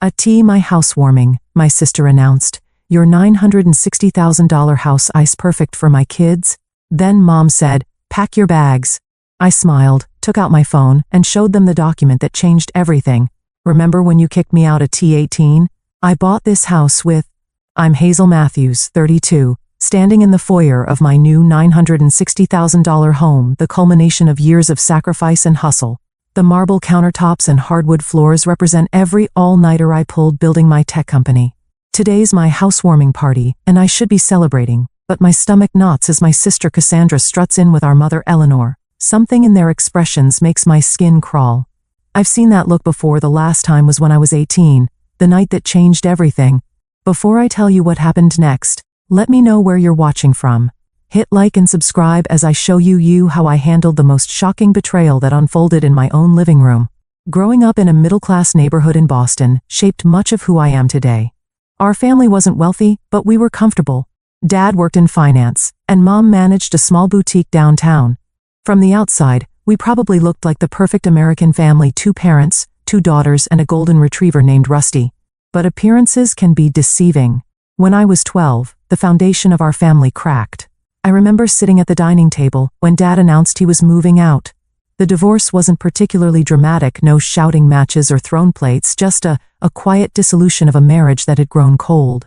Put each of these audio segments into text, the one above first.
My housewarming, my sister announced. Your $960,000 house ice perfect for my kids? Then Mom said, pack your bags. I smiled, took out my phone, and showed them the document that changed everything. Remember when you kicked me out at T18? I bought this house with... I'm Hazel Matthews, 32, standing in the foyer of my new $960,000 home, the culmination of years of sacrifice and hustle. The marble countertops and hardwood floors represent every all-nighter I pulled building my tech company. Today's my housewarming party, and I should be celebrating, but my stomach knots as my sister Cassandra struts in with our mother Eleanor. Something in their expressions makes my skin crawl. I've seen that look before. The last time was when I was 18, the night that changed everything. Before I tell you what happened next, let me know where you're watching from. Hit like and subscribe as I show you how I handled the most shocking betrayal that unfolded in my own living room. Growing up in a middle-class neighborhood in Boston shaped much of who I am today. Our family wasn't wealthy, but we were comfortable. Dad worked in finance, and Mom managed a small boutique downtown. From the outside, we probably looked like the perfect American family: 2 parents, 2 daughters, and a golden retriever named Rusty. But appearances can be deceiving. When I was 12, the foundation of our family cracked. I remember sitting at the dining table when Dad announced he was moving out. The divorce wasn't particularly dramatic, no shouting matches or thrown plates, just a quiet dissolution of a marriage that had grown cold.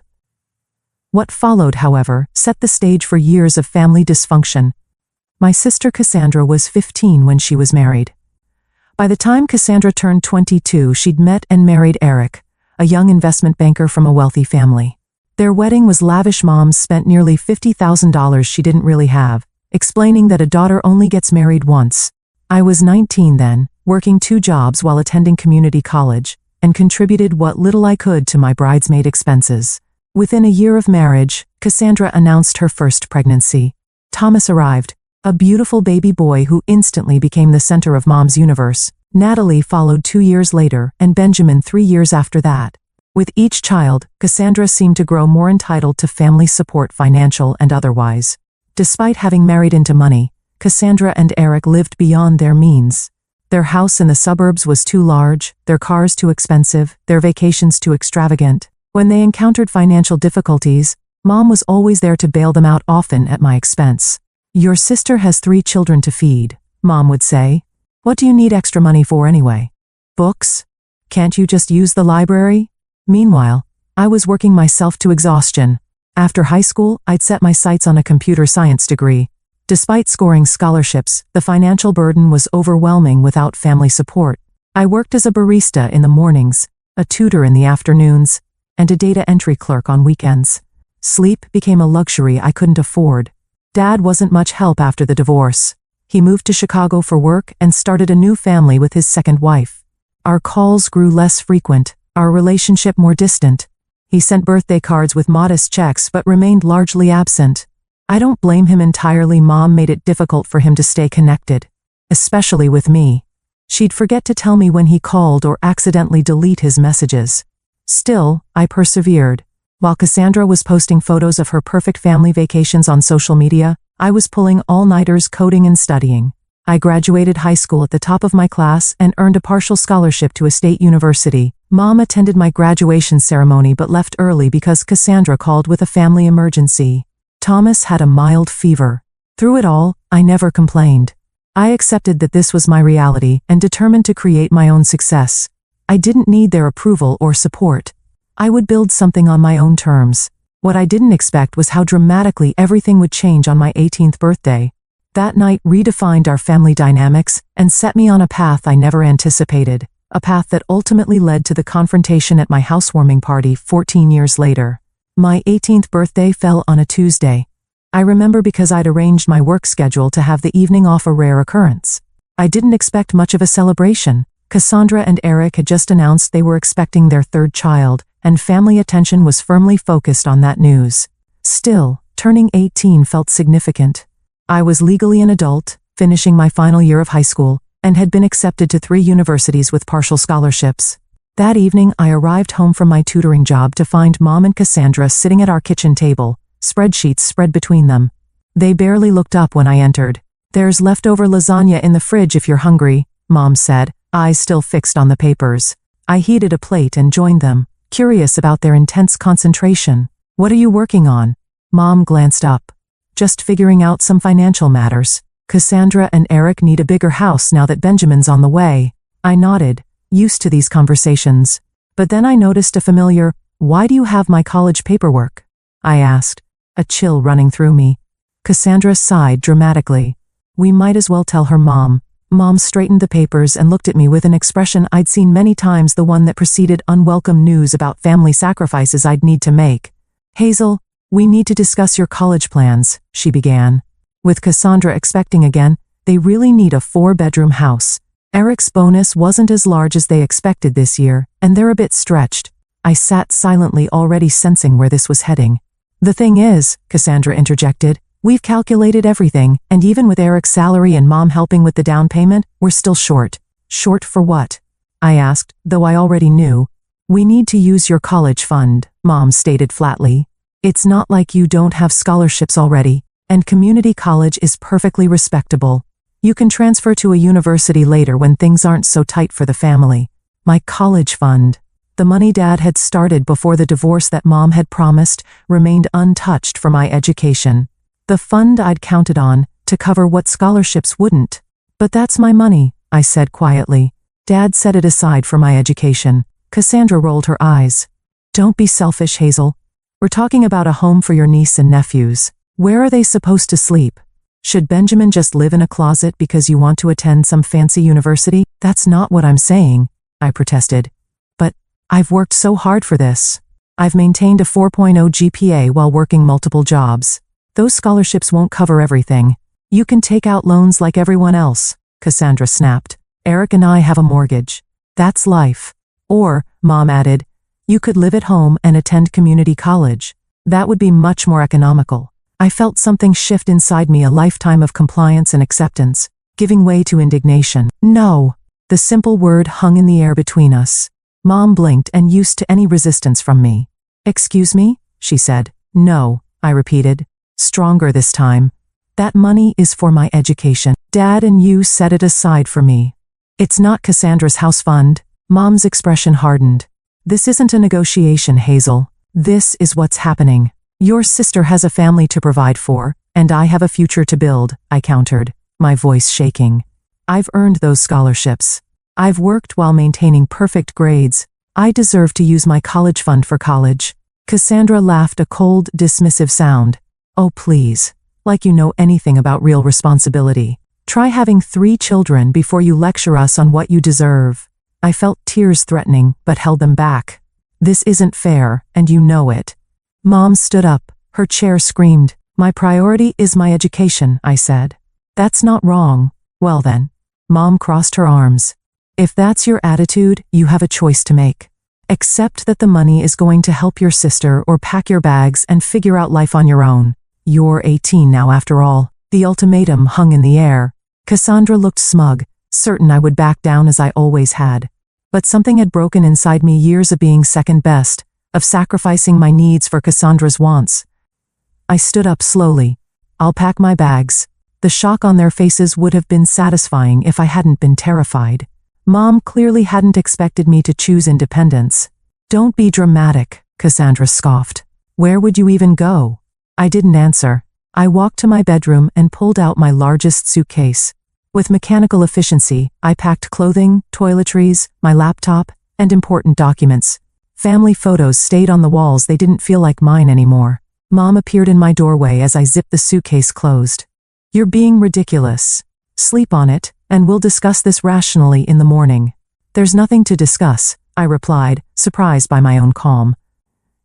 What followed, however, set the stage for years of family dysfunction. My sister Cassandra was 15 when she was married. By the time Cassandra turned 22, she'd met and married Eric, a young investment banker from a wealthy family. Their wedding was lavish. Mom spent nearly $50,000 she didn't really have, explaining that a daughter only gets married once. I was 19 then, working 2 jobs while attending community college, and contributed what little I could to my bridesmaid expenses. Within a year of marriage, Cassandra announced her first pregnancy. Thomas arrived, a beautiful baby boy who instantly became the center of Mom's universe. Natalie followed 2 years later, and Benjamin 3 years after that. With each child, Cassandra seemed to grow more entitled to family support, financial and otherwise. Despite having married into money, Cassandra and Eric lived beyond their means. Their house in the suburbs was too large, their cars too expensive, their vacations too extravagant. When they encountered financial difficulties, Mom was always there to bail them out, often at my expense. Your sister has 3 children to feed, Mom would say. What do you need extra money for anyway? Books? Can't you just use the library? Meanwhile, I was working myself to exhaustion. After high school, I'd set my sights on a computer science degree. Despite scoring scholarships, the financial burden was overwhelming without family support. I worked as a barista in the mornings, a tutor in the afternoons, and a data entry clerk on weekends. Sleep became a luxury I couldn't afford. Dad wasn't much help after the divorce. He moved to Chicago for work and started a new family with his second wife. Our calls grew less frequent, our relationship more distant. He sent birthday cards with modest checks but remained largely absent. I don't blame him entirely. Mom made it difficult for him to stay connected, especially with me. She'd forget to tell me when he called or accidentally delete his messages. Still, I persevered. While Cassandra was posting photos of her perfect family vacations on social media, I was pulling all-nighters coding and studying. I graduated high school at the top of my class and earned a partial scholarship to a state university. Mom attended my graduation ceremony but left early because Cassandra called with a family emergency. Thomas had a mild fever. Through it all, I never complained. I accepted that this was my reality and determined to create my own success. I didn't need their approval or support. I would build something on my own terms. What I didn't expect was how dramatically everything would change on my 18th birthday. That night redefined our family dynamics and set me on a path I never anticipated, a path that ultimately led to the confrontation at my housewarming party 14 years later. My 18th birthday fell on a Tuesday. I remember because I'd arranged my work schedule to have the evening off, a rare occurrence. I didn't expect much of a celebration. Cassandra and Eric had just announced they were expecting their 3rd child, and family attention was firmly focused on that news. Still, turning 18 felt significant. I was legally an adult, finishing my final year of high school, and had been accepted to 3 universities with partial scholarships. That evening, I arrived home from my tutoring job to find Mom and Cassandra sitting at our kitchen table, spreadsheets spread between them. They barely looked up when I entered. "There's leftover lasagna in the fridge if you're hungry," Mom said, eyes still fixed on the papers. I heated a plate and joined them, curious about their intense concentration. What are you working on? Mom glanced up. Just figuring out some financial matters. Cassandra and Eric need a bigger house now that Benjamin's on the way. I nodded, used to these conversations. But then I noticed a familiar, "Why do you have my college paperwork?" I asked, a chill running through me. Cassandra sighed dramatically. We might as well tell her mom. Mom straightened the papers and looked at me with an expression I'd seen many times, the one that preceded unwelcome news about family sacrifices I'd need to make. "Hazel, we need to discuss your college plans," she began. With Cassandra expecting again, they really need a 4-bedroom house. Eric's bonus wasn't as large as they expected this year, and they're a bit stretched. I sat silently, already sensing where this was heading. "The thing is," Cassandra interjected, "we've calculated everything, and even with Eric's salary and Mom helping with the down payment, we're still short." "Short for what?" I asked, though I already knew. "We need to use your college fund," Mom stated flatly. "It's not like you don't have scholarships already, and community college is perfectly respectable. You can transfer to a university later when things aren't so tight for the family." My college fund. The money Dad had started before the divorce that Mom had promised remained untouched for my education. The fund I'd counted on to cover what scholarships wouldn't. "But that's my money," I said quietly. "Dad set it aside for my education." Cassandra rolled her eyes. "Don't be selfish, Hazel. We're talking about a home for your niece and nephews. Where are they supposed to sleep? Should Benjamin just live in a closet because you want to attend some fancy university?" "That's not what I'm saying," I protested. "But I've worked so hard for this. I've maintained a 4.0 GPA while working multiple jobs. Those scholarships won't cover everything. You can take out loans like everyone else," Cassandra snapped. "Eric and I have a mortgage. That's life." "Or," Mom added, "you could live at home and attend community college. That would be much more economical." I felt something shift inside me, a lifetime of compliance and acceptance, giving way to indignation. "No." The simple word hung in the air between us. Mom blinked and used to any resistance from me. "Excuse me?" she said. "No," I repeated, stronger this time. "That money is for my education. Dad and you set it aside for me. It's not Cassandra's house fund." Mom's expression hardened. "This isn't a negotiation, Hazel. This is what's happening. Your sister has a family to provide for, and I have a future to build," I countered, my voice shaking. "I've earned those scholarships. I've worked while maintaining perfect grades. I deserve to use my college fund for college." Cassandra laughed, a cold, dismissive sound. "Oh, please. Like you know anything about real responsibility. Try having 3 children before you lecture us on what you deserve." I felt tears threatening, but held them back. "This isn't fair, and you know it." Mom stood up. Her chair screamed. "My priority is my education," I said. "That's not wrong." "Well then." Mom crossed her arms. "If that's your attitude, you have a choice to make. Accept that the money is going to help your sister, or pack your bags and figure out life on your own. You're 18 now after all." The ultimatum hung in the air. Cassandra looked smug, certain I would back down as I always had. But something had broken inside me, years of being second best, of sacrificing my needs for Cassandra's wants. I stood up slowly. "I'll pack my bags." The shock on their faces would have been satisfying if I hadn't been terrified. Mom clearly hadn't expected me to choose independence. "Don't be dramatic," Cassandra scoffed. "Where would you even go?" I didn't answer. I walked to my bedroom and pulled out my largest suitcase. With mechanical efficiency, I packed clothing, toiletries, my laptop, and important documents. Family photos stayed on the walls, they didn't feel like mine anymore. Mom appeared in my doorway as I zipped the suitcase closed. "You're being ridiculous. Sleep on it, and we'll discuss this rationally in the morning." "There's nothing to discuss," I replied, surprised by my own calm.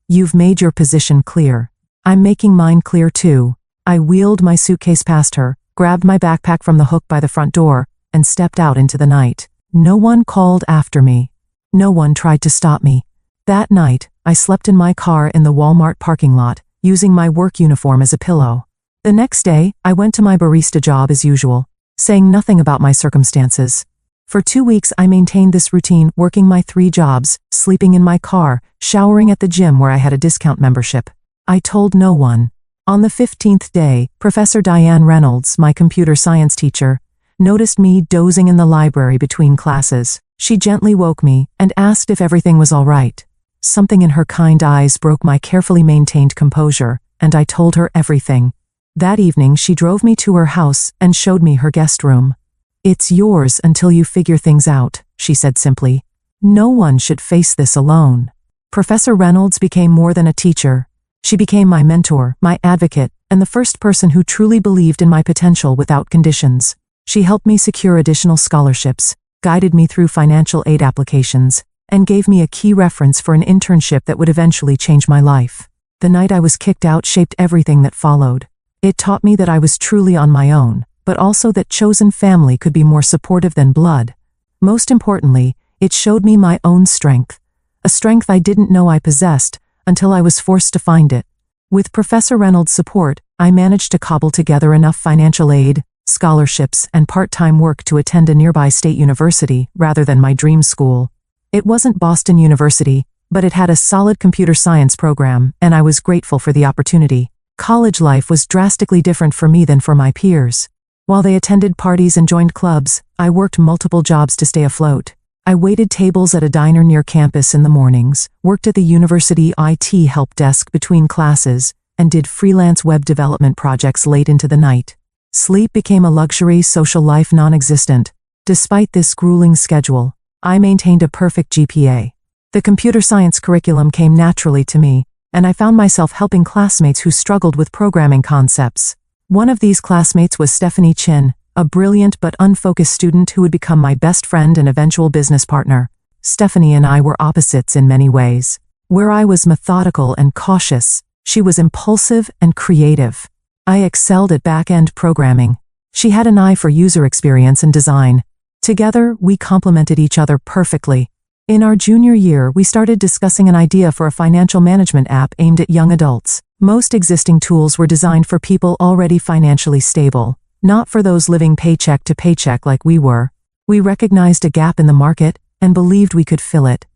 "You've made your position clear. I'm making mine clear too." I wheeled my suitcase past her, grabbed my backpack from the hook by the front door, and stepped out into the night. No one called after me. No one tried to stop me. That night, I slept in my car in the Walmart parking lot, using my work uniform as a pillow. The next day, I went to my barista job as usual, saying nothing about my circumstances. For 2 weeks I maintained this routine, working my 3 jobs, sleeping in my car, showering at the gym where I had a discount membership. I told no one. On the 15th day, Professor Diane Reynolds, my computer science teacher, noticed me dozing in the library between classes. She gently woke me and asked if everything was all right. Something in her kind eyes broke my carefully maintained composure, and I told her everything. That evening she drove me to her house and showed me her guest room. "It's yours until you figure things out," she said simply. "No one should face this alone." Professor Reynolds became more than a teacher. She became my mentor, my advocate, and the first person who truly believed in my potential without conditions. She helped me secure additional scholarships, guided me through financial aid applications, and gave me a key reference for an internship that would eventually change my life. The night I was kicked out shaped everything that followed. It taught me that I was truly on my own, but also that chosen family could be more supportive than blood. Most importantly, it showed me my own strength, a strength I didn't know I possessed until I was forced to find it. With Professor Reynolds' support, I managed to cobble together enough financial aid, scholarships, and part-time work to attend a nearby state university rather than my dream school. It wasn't Boston University, but it had a solid computer science program, and I was grateful for the opportunity. College life was drastically different for me than for my peers. While they attended parties and joined clubs, I worked multiple jobs to stay afloat. I waited tables at a diner near campus in the mornings, worked at the university IT help desk between classes, and did freelance web development projects late into the night. Sleep became a luxury, social life non-existent. Despite this grueling schedule, I maintained a perfect GPA. The computer science curriculum came naturally to me, and I found myself helping classmates who struggled with programming concepts. One of these classmates was Stephanie Chin, a brilliant but unfocused student who would become my best friend and eventual business partner. Stephanie and I were opposites in many ways. Where I was methodical and cautious, she was impulsive and creative. I excelled at back-end programming. She had an eye for user experience and design. Together, we complemented each other perfectly. In our junior year, we started discussing an idea for a financial management app aimed at young adults. Most existing tools were designed for people already financially stable, not for those living paycheck to paycheck like we were. We recognized a gap in the market and believed we could fill it.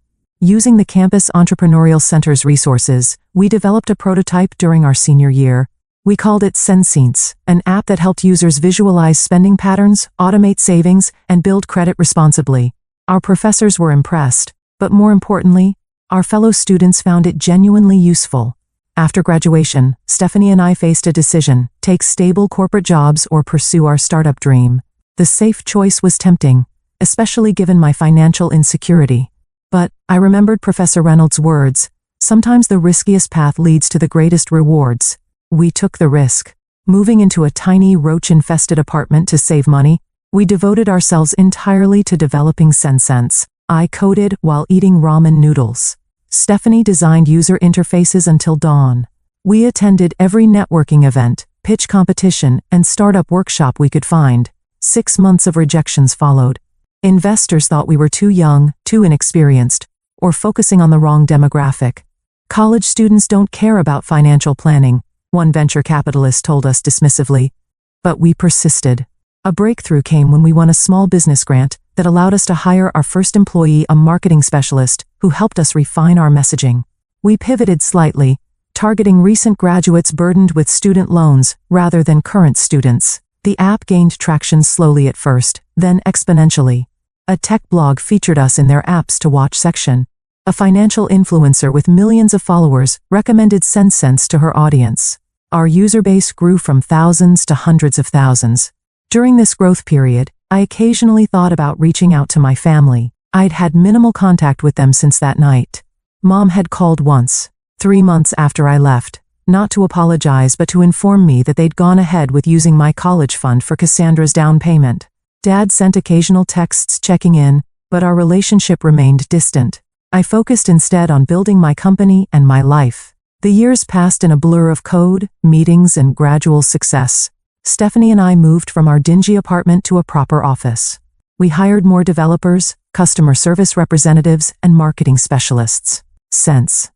Using the Campus Entrepreneurial Center's resources, we developed a prototype during our senior year. We called it Sensense, an app that helped users visualize spending patterns, automate savings, and build credit responsibly. Our professors were impressed, but more importantly, our fellow students found it genuinely useful. After graduation, Stephanie and I faced a decision: take stable corporate jobs or pursue our startup dream. The safe choice was tempting, especially given my financial insecurity. But I remembered Professor Reynolds' words: sometimes the riskiest path leads to the greatest rewards. We took the risk. Moving into a tiny roach-infested apartment to save money, we devoted ourselves entirely to developing Sensense. I coded while eating ramen noodles. Stephanie designed user interfaces until dawn. We attended every networking event, pitch competition, and startup workshop we could find. 6 months of rejections followed. Investors thought we were too young, too inexperienced, or focusing on the wrong demographic. College students don't care about financial planning, one venture capitalist told us dismissively. But we persisted. A breakthrough came when we won a small business grant that allowed us to hire our first employee, a marketing specialist, who helped us refine our messaging. We pivoted slightly, targeting recent graduates burdened with student loans rather than current students. The app gained traction slowly at first, then exponentially. A tech blog featured us in their apps to watch section. A financial influencer with millions of followers recommended Sensense to her audience. Our user base grew from thousands to hundreds of thousands. During this growth period, I occasionally thought about reaching out to my family. I'd had minimal contact with them since that night. Mom had called once, 3 months after I left, not to apologize but to inform me that they'd gone ahead with using my college fund for Cassandra's down payment. Dad sent occasional texts checking in, but our relationship remained distant. I focused instead on building my company and my life. The years passed in a blur of code, meetings, and gradual success. Stephanie and I moved from our dingy apartment to a proper office. We hired more developers, customer service representatives, and marketing specialists. Sense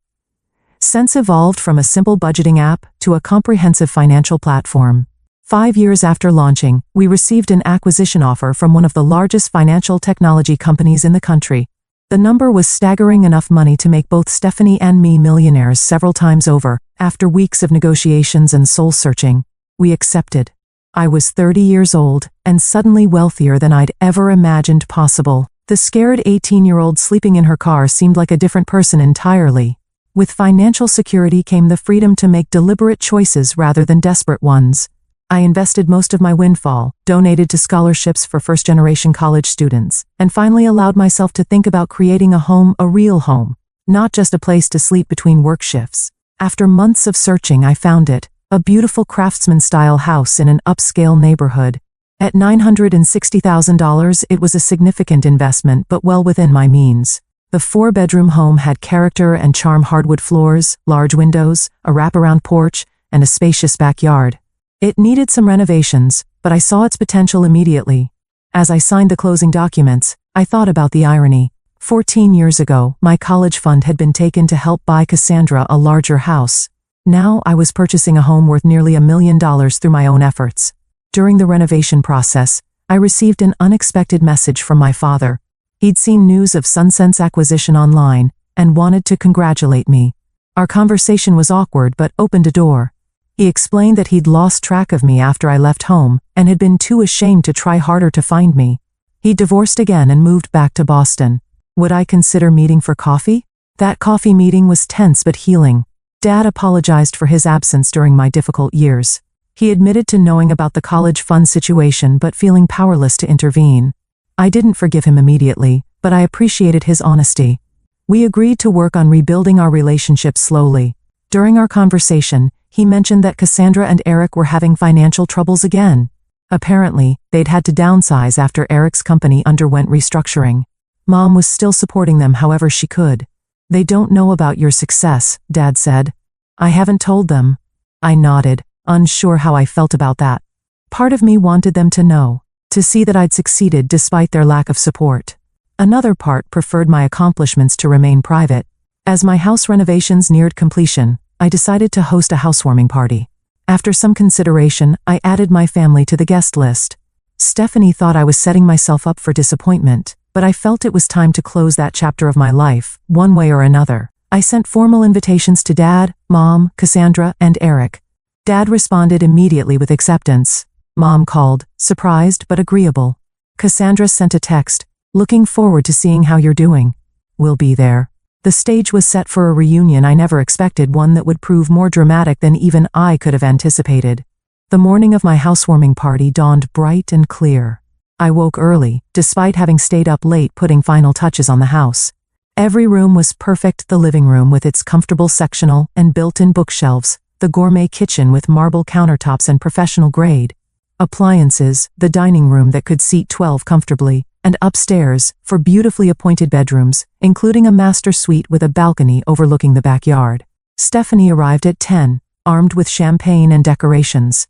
evolved from a simple budgeting app to a comprehensive financial platform. 5 years after launching, we received an acquisition offer from one of the largest financial technology companies in the country. The number was staggering, enough money to make both Stephanie and me millionaires several times over. After weeks of negotiations and soul-searching, we accepted. I was 30 years old and suddenly wealthier than I'd ever imagined possible. The scared 18-year-old sleeping in her car seemed like a different person entirely. With financial security came the freedom to make deliberate choices rather than desperate ones. I invested most of my windfall, donated to scholarships for first-generation college students, and finally allowed myself to think about creating a home, a real home, not just a place to sleep between work shifts. After months of searching, I found it, a beautiful craftsman-style house in an upscale neighborhood. At $960,000, it was a significant investment but well within my means. The 4-bedroom home had character and charm: hardwood floors, large windows, a wraparound porch, and a spacious backyard. It needed some renovations, but I saw its potential immediately. As I signed the closing documents, I thought about the irony. 14 years ago, my college fund had been taken to help buy Cassandra a larger house. Now I was purchasing a home worth nearly $1 million through my own efforts. During the renovation process, I received an unexpected message from my father. He'd seen news of Sunsense acquisition online and wanted to congratulate me. Our conversation was awkward but opened a door. He explained that he'd lost track of me after I left home and had been too ashamed to try harder to find me. He'd divorced again and moved back to Boston. Would I consider meeting for coffee? That coffee meeting was tense but healing. Dad apologized for his absence during my difficult years. He admitted to knowing about the college fund situation but feeling powerless to intervene. I didn't forgive him immediately, but I appreciated his honesty. We agreed to work on rebuilding our relationship slowly. During our conversation, he mentioned that Cassandra and Eric were having financial troubles again. Apparently, they'd had to downsize after Eric's company underwent restructuring. Mom was still supporting them however she could. They don't know about your success, Dad said. I haven't told them. I nodded, unsure how I felt about that. Part of me wanted them to know, to see that I'd succeeded despite their lack of support. Another part preferred my accomplishments to remain private. As my house renovations neared completion, I decided to host a housewarming party. After some consideration, I added my family to the guest list. Stephanie thought I was setting myself up for disappointment, but I felt it was time to close that chapter of my life, one way or another. I sent formal invitations to Dad, Mom, Cassandra, and Eric. Dad responded immediately with acceptance. Mom called, surprised but agreeable. Cassandra sent a text, looking forward to seeing how you're doing. We'll be there. The stage was set for a reunion I never expected, one that would prove more dramatic than even I could have anticipated. The morning of my housewarming party dawned bright and clear. I woke early, despite having stayed up late putting final touches on the house. Every room was perfect: the living room with its comfortable sectional and built-in bookshelves, the gourmet kitchen with marble countertops and professional grade appliances, the dining room that could seat 12 comfortably, and upstairs, for beautifully appointed bedrooms, including a master suite with a balcony overlooking the backyard. Stephanie arrived at 10, armed with champagne and decorations.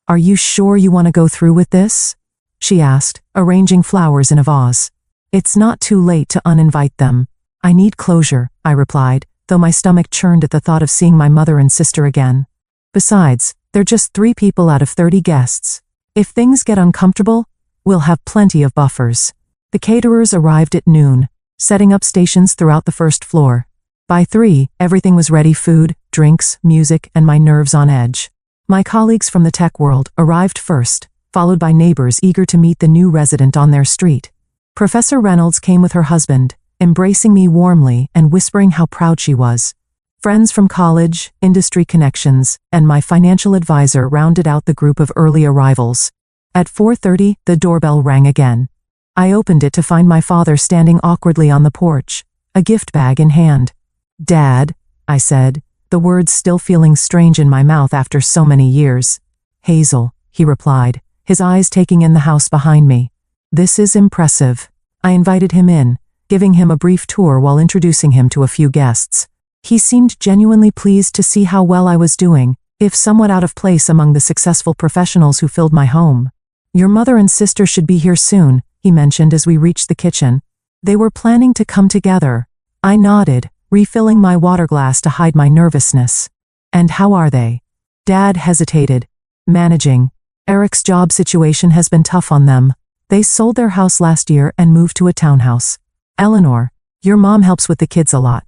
Are you sure you want to go through with this? She asked, arranging flowers in a vase. It's not too late to uninvite them. I need closure, I replied, though my stomach churned at the thought of seeing my mother and sister again. Besides, they're just 3 people out of 30 guests. If things get uncomfortable, we'll have plenty of buffers. The caterers arrived at noon, setting up stations throughout the first floor. By 3, everything was ready: food, drinks, music, and my nerves on edge. My colleagues from the tech world arrived first, followed by neighbors eager to meet the new resident on their street. Professor Reynolds came with her husband, embracing me warmly and whispering how proud she was. Friends from college, industry connections, and my financial advisor rounded out the group of early arrivals. At 4:30, the doorbell rang again. I opened it to find my father standing awkwardly on the porch, a gift bag in hand. Dad, I said, the words still feeling strange in my mouth after so many years. Hazel, he replied, his eyes taking in the house behind me. This is impressive. I invited him in, giving him a brief tour while introducing him to a few guests. He seemed genuinely pleased to see how well I was doing, if somewhat out of place among the successful professionals who filled my home. Your mother and sister should be here soon, he mentioned as we reached the kitchen. They were planning to come together. I nodded, refilling my water glass to hide my nervousness. And how are they? Dad hesitated. Managing. Eric's job situation has been tough on them. They sold their house last year and moved to a townhouse. Eleanor, your mom helps with the kids a lot.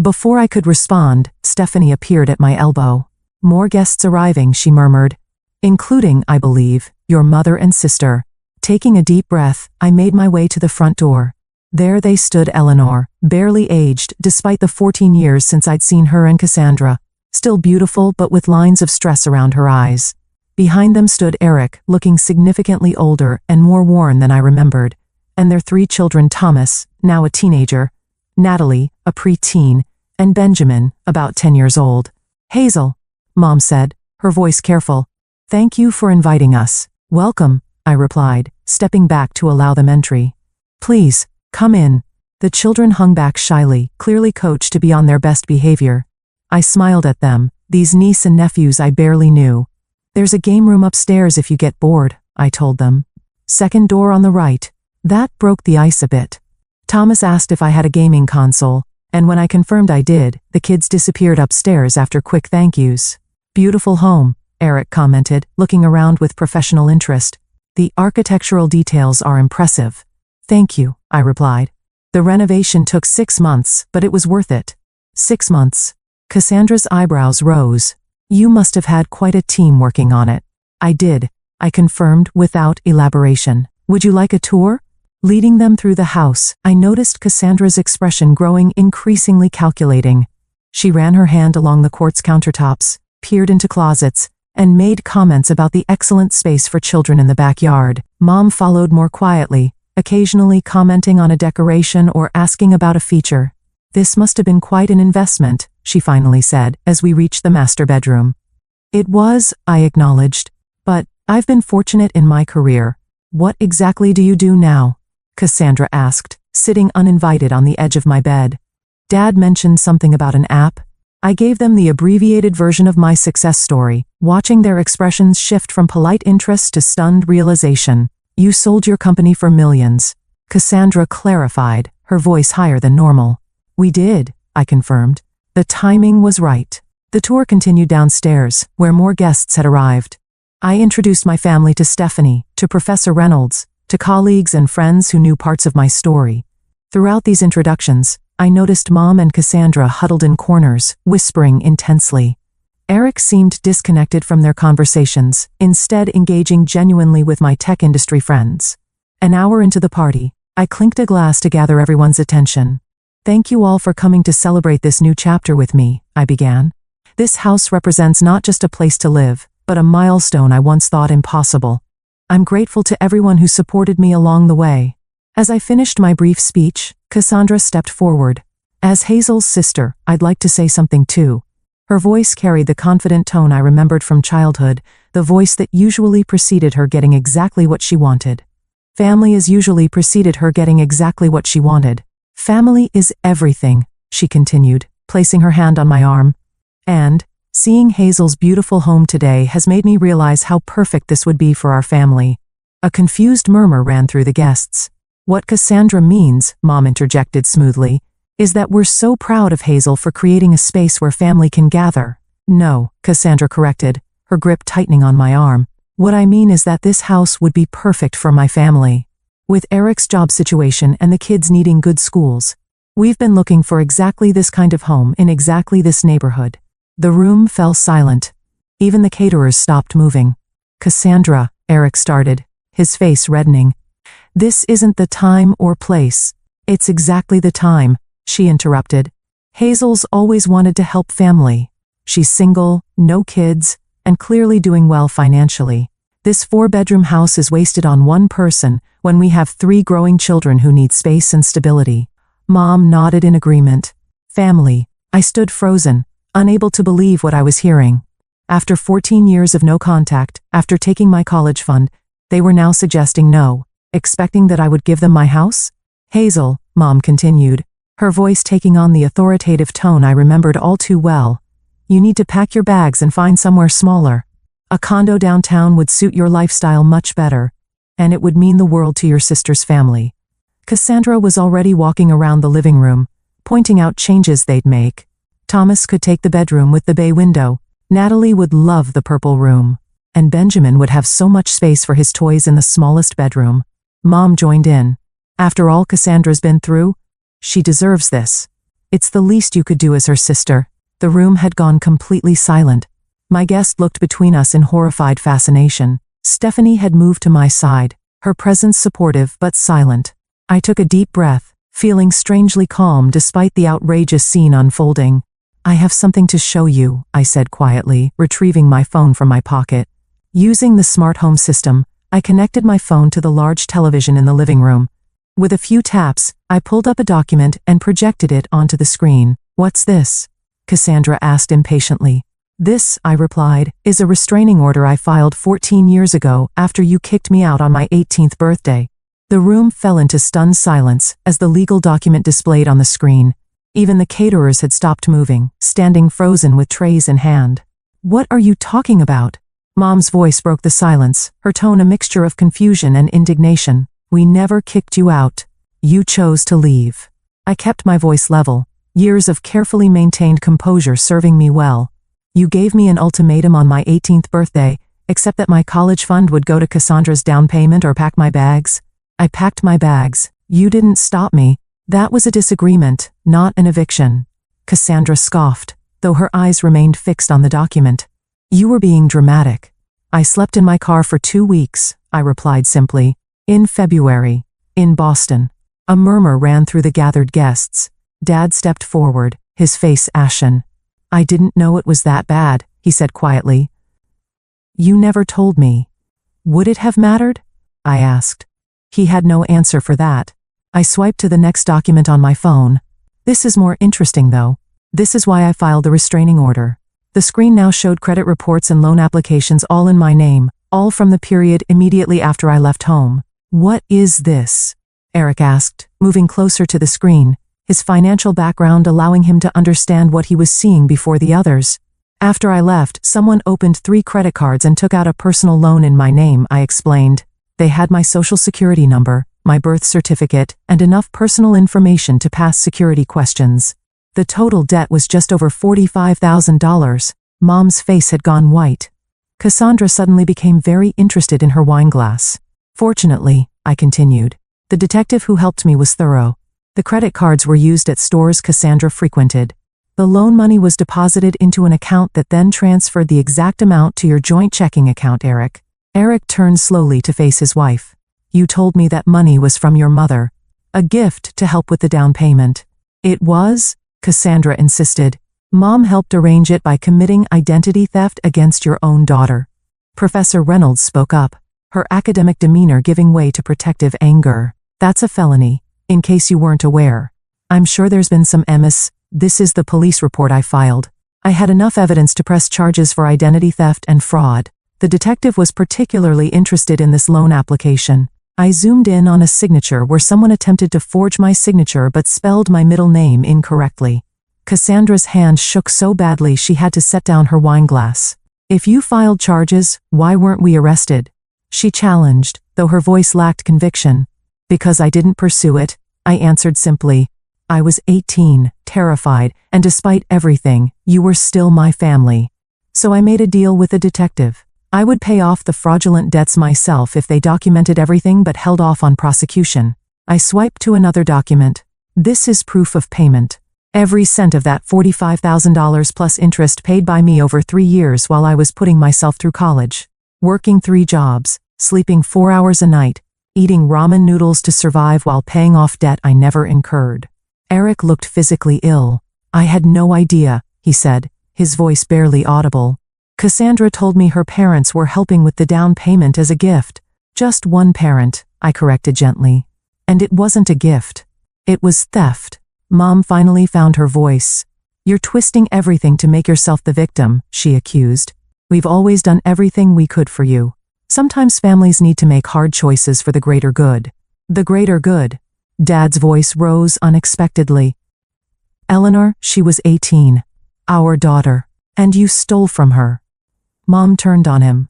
Before I could respond, Stephanie appeared at my elbow. More guests arriving, she murmured. Including, I believe, your mother and sister. Taking a deep breath, I made my way to the front door. There they stood, Eleanor, barely aged despite the 14 years since I'd seen her and Cassandra, still beautiful but with lines of stress around her eyes. Behind them stood Eric, looking significantly older and more worn than I remembered, and their 3 children, Thomas, now a teenager, Natalie, a preteen, and Benjamin, about 10 years old. "Hazel," Mom said, her voice careful. "Thank you for inviting us." "Welcome," I replied, stepping back to allow them entry. "Please, come in." The children hung back shyly, clearly coached to be on their best behavior. I smiled at them, these niece and nephews I barely knew. "There's a game room upstairs if you get bored," I told them. "Second door on the right." That broke the ice a bit. Thomas asked if I had a gaming console, and when I confirmed I did, the kids disappeared upstairs after quick thank yous. "Beautiful home," Eric commented, looking around with professional interest. "The architectural details are impressive." "Thank you," I replied. "The renovation took 6 months, but it was worth it." 6 months. Cassandra's eyebrows rose. "You must have had quite a team working on it." "I did," I confirmed without elaboration. "Would you like a tour?" Leading them through the house, I noticed Cassandra's expression growing increasingly calculating. She ran her hand along the quartz countertops, peered into closets, and made comments about the excellent space for children in the backyard. Mom followed more quietly, occasionally commenting on a decoration or asking about a feature. "This must have been quite an investment," she finally said, as we reached the master bedroom. "It was," I acknowledged, "but I've been fortunate in my career." "What exactly do you do now?" Cassandra asked, sitting uninvited on the edge of my bed. "Dad mentioned something about an app." I gave them the abbreviated version of my success story, watching their expressions shift from polite interest to stunned realization. "You sold your company for millions," Cassandra clarified, her voice higher than normal. "We did," I confirmed. "The timing was right." The tour continued downstairs, where more guests had arrived. I introduced my family to Stephanie, to Professor Reynolds, to colleagues and friends who knew parts of my story. Throughout these introductions, I noticed Mom and Cassandra huddled in corners, whispering intensely. Eric seemed disconnected from their conversations, instead engaging genuinely with my tech industry friends. An hour into the party, I clinked a glass to gather everyone's attention. "Thank you all for coming to celebrate this new chapter with me," I began. "This house represents not just a place to live, but a milestone I once thought impossible. I'm grateful to everyone who supported me along the way." As I finished my brief speech, Cassandra stepped forward. "As Hazel's sister, I'd like to say something too." Her voice carried the confident tone I remembered from childhood, the voice that usually preceded her getting exactly what she wanted. Family is usually preceded her getting exactly what she wanted. "Family is everything," she continued, placing her hand on my arm. "And seeing Hazel's beautiful home today has made me realize how perfect this would be for our family." A confused murmur ran through the guests. "What Cassandra means," Mom interjected smoothly, "is that we're so proud of Hazel for creating a space where family can gather." "No," Cassandra corrected, her grip tightening on my arm. "What I mean is that this house would be perfect for my family. With Eric's job situation and the kids needing good schools, we've been looking for exactly this kind of home in exactly this neighborhood." The room fell silent. Even the caterers stopped moving. "Cassandra," Eric started, his face reddening. "This isn't the time or place." "It's exactly the time," she interrupted. "Hazel's always wanted to help family. She's single, no kids, and clearly doing well financially. This 4-bedroom house is wasted on one person when we have 3 growing children who need space and stability." Mom nodded in agreement. "Family." I stood frozen, unable to believe what I was hearing. After 14 years of no contact, after taking my college fund, they were now suggesting no, expecting that I would give them my house? "Hazel," Mom continued, her voice taking on the authoritative tone I remembered all too well, "you need to pack your bags and find somewhere smaller. A condo downtown would suit your lifestyle much better, and it would mean the world to your sister's family." Cassandra was already walking around the living room, pointing out changes they'd make. Thomas could take the bedroom with the bay window. Natalie would love the purple room. And Benjamin would have so much space for his toys in the smallest bedroom. Mom joined in. "After all Cassandra's been through, she deserves this. It's the least you could do as her sister." The room had gone completely silent. My guest looked between us in horrified fascination. Stephanie had moved to my side, her presence supportive but silent. I took a deep breath, feeling strangely calm despite the outrageous scene unfolding. I have something to show you, I said quietly, retrieving my phone from my pocket. Using the smart home system, I connected my phone to the large television in the living room. With a few taps, I pulled up a document and projected it onto the screen. What's this? Cassandra asked impatiently. This, I replied, is a restraining order I filed 14 years ago after you kicked me out on my 18th birthday. The room fell into stunned silence as the legal document displayed on the screen. Even the caterers had stopped moving, standing frozen with trays in hand. What are you talking about? Mom's voice broke the silence, her tone a mixture of confusion and indignation. We never kicked you out. You chose to leave. I kept my voice level, years of carefully maintained composure serving me well. You gave me an ultimatum on my 18th birthday, except that my college fund would go to Cassandra's down payment or pack my bags. I packed my bags. You didn't stop me. That was a disagreement, not an eviction. Cassandra scoffed, though her eyes remained fixed on the document. You were being dramatic. I slept in my car for 2 weeks, I replied simply. In February. In Boston. A murmur ran through the gathered guests. Dad stepped forward, his face ashen. I didn't know it was that bad, he said quietly. You never told me. Would it have mattered? I asked. He had no answer for that. I swiped to the next document on my phone. This is more interesting though. This is why I filed the restraining order. The screen now showed credit reports and loan applications all in my name, all from the period immediately after I left home. What is this? Eric asked, moving closer to the screen, his financial background allowing him to understand what he was seeing before the others. After I left, someone opened 3 credit cards and took out a personal loan in my name, I explained. They had my social security number, my birth certificate, and enough personal information to pass security questions. The total debt was just over $45,000. Mom's face had gone white. Cassandra suddenly became very interested in her wine glass. Fortunately, I continued, the detective who helped me was thorough. The credit cards were used at stores Cassandra frequented. The loan money was deposited into an account that then transferred the exact amount to your joint checking account, Eric. Eric turned slowly to face his wife. You told me that money was from your mother. A gift to help with the down payment. It was? Cassandra insisted. Mom helped arrange it by committing identity theft against your own daughter. Professor Reynolds spoke up, her academic demeanor giving way to protective anger. That's a felony, in case you weren't aware. I'm sure there's been some MS. This is the police report I filed. I had enough evidence to press charges for identity theft and fraud. The detective was particularly interested in this loan application. I zoomed in on a signature where someone attempted to forge my signature but spelled my middle name incorrectly. Cassandra's hand shook so badly she had to set down her wine glass. If you filed charges, why weren't we arrested? She challenged, though her voice lacked conviction. Because I didn't pursue it, I answered simply. I was 18, terrified, and despite everything, you were still my family. So I made a deal with the detective. I would pay off the fraudulent debts myself if they documented everything but held off on prosecution. I swiped to another document. This is proof of payment. Every cent of that $45,000 plus interest paid by me over 3 years while I was putting myself through college. Working 3 jobs, sleeping 4 hours a night, eating ramen noodles to survive while paying off debt I never incurred. Eric looked physically ill. I had no idea, he said, his voice barely audible. Cassandra told me her parents were helping with the down payment as a gift. Just one parent, I corrected gently. And it wasn't a gift. It was theft. Mom finally found her voice. You're twisting everything to make yourself the victim, she accused. We've always done everything we could for you. Sometimes families need to make hard choices for the greater good. The greater good. Dad's voice rose unexpectedly. Eleanor, she was 18. Our daughter. And you stole from her. Mom turned on him.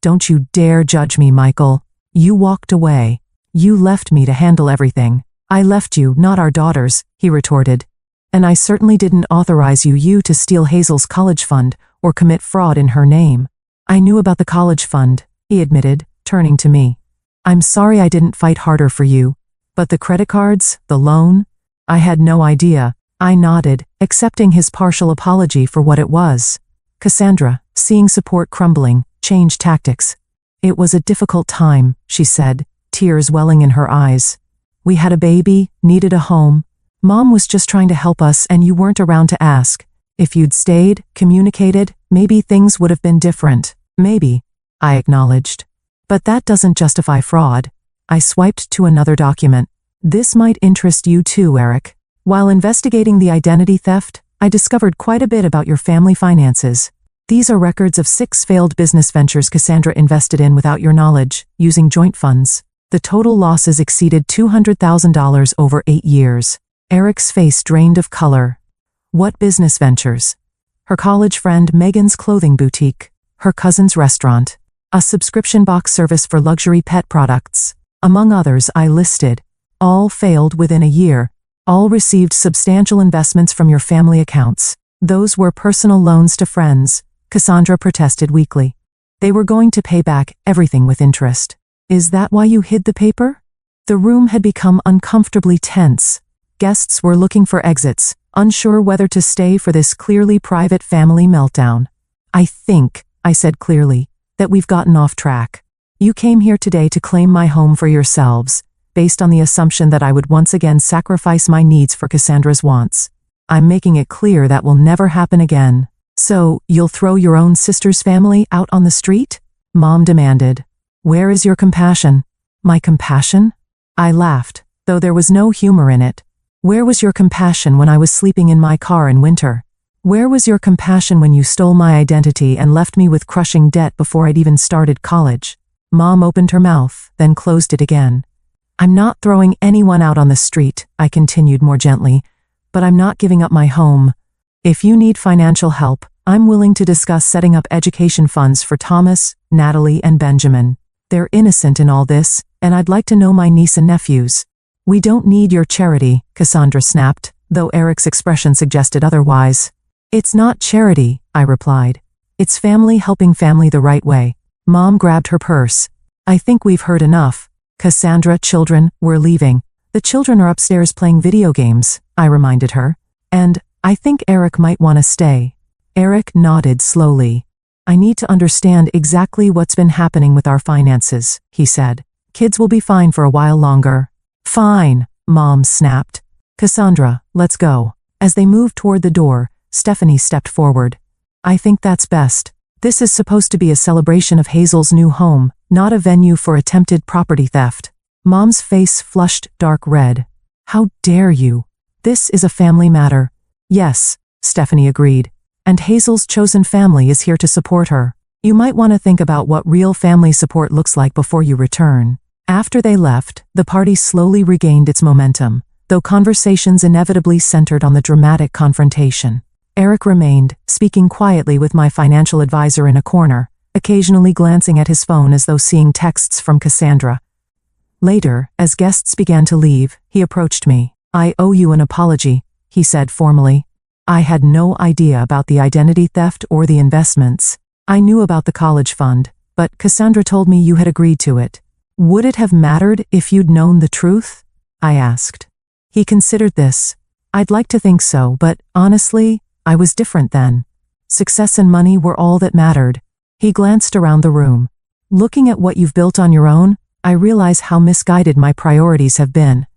Don't you dare judge me, Michael. You walked away. You left me to handle everything. I left you, not our daughters, he retorted. And I certainly didn't authorize you to steal Hazel's college fund or commit fraud in her name. I knew about the college fund, he admitted, turning to me. I'm sorry I didn't fight harder for you. But the credit cards, the loan? I had no idea. I nodded, accepting his partial apology for what it was. Cassandra, seeing support crumbling, changed tactics. It was a difficult time, she said, tears welling in her eyes. We had a baby, needed a home. Mom was just trying to help us and you weren't around to ask. If you'd stayed, communicated, maybe things would have been different. Maybe, I acknowledged. But that doesn't justify fraud. I swiped to another document. This might interest you too, Eric. While investigating the identity theft, I discovered quite a bit about your family finances. These are records of 6 failed business ventures Cassandra invested in without your knowledge, using joint funds. The total losses exceeded $200,000 over 8 years. Eric's face drained of color. What business ventures? Her college friend Megan's clothing boutique, her cousin's restaurant, a subscription box service for luxury pet products. Among others I listed. All failed within a year. All received substantial investments from your family accounts. Those were personal loans to friends, Cassandra protested weakly. They were going to pay back everything with interest. Is that why you hid the paper? The room had become uncomfortably tense. Guests were looking for exits, unsure whether to stay for this clearly private family meltdown. I think, I said clearly, that we've gotten off track. You came here today to claim my home for yourselves, based on the assumption that I would once again sacrifice my needs for Cassandra's wants. I'm making it clear that will never happen again. So, you'll throw your own sister's family out on the street? Mom demanded. Where is your compassion? My compassion? I laughed, though there was no humor in it. Where was your compassion when I was sleeping in my car in winter? Where was your compassion when you stole my identity and left me with crushing debt before I'd even started college? Mom opened her mouth, then closed it again. I'm not throwing anyone out on the street, I continued more gently, but I'm not giving up my home. If you need financial help, I'm willing to discuss setting up education funds for Thomas, Natalie, and Benjamin. They're innocent in all this, and I'd like to know my niece and nephews. We don't need your charity, Cassandra snapped, though Eric's expression suggested otherwise. It's not charity, I replied. It's family helping family the right way. Mom grabbed her purse. I think we've heard enough. Cassandra, children, we're leaving. The children are upstairs playing video games, I reminded her. And, I think Eric might want to stay. Eric nodded slowly. I need to understand exactly what's been happening with our finances, he said. Kids will be fine for a while longer. Fine, Mom snapped. Cassandra, let's go. As they moved toward the door, Stephanie stepped forward. I think that's best. This is supposed to be a celebration of Hazel's new home, not a venue for attempted property theft. Mom's face flushed dark red. How dare you? This is a family matter. Yes, Stephanie agreed. And Hazel's chosen family is here to support her. You might want to think about what real family support looks like before you return. After they left, the party slowly regained its momentum, though conversations inevitably centered on the dramatic confrontation. Eric remained, speaking quietly with my financial advisor in a corner, occasionally glancing at his phone as though seeing texts from Cassandra. Later, as guests began to leave, he approached me. I owe you an apology, he said formally. I had no idea about the identity theft or the investments. I knew about the college fund, but Cassandra told me you had agreed to it. Would it have mattered if you'd known the truth? I asked. He considered this. I'd like to think so, but honestly, I was different then. Success and money were all that mattered. He glanced around the room. Looking at what you've built on your own, I realize how misguided my priorities have been.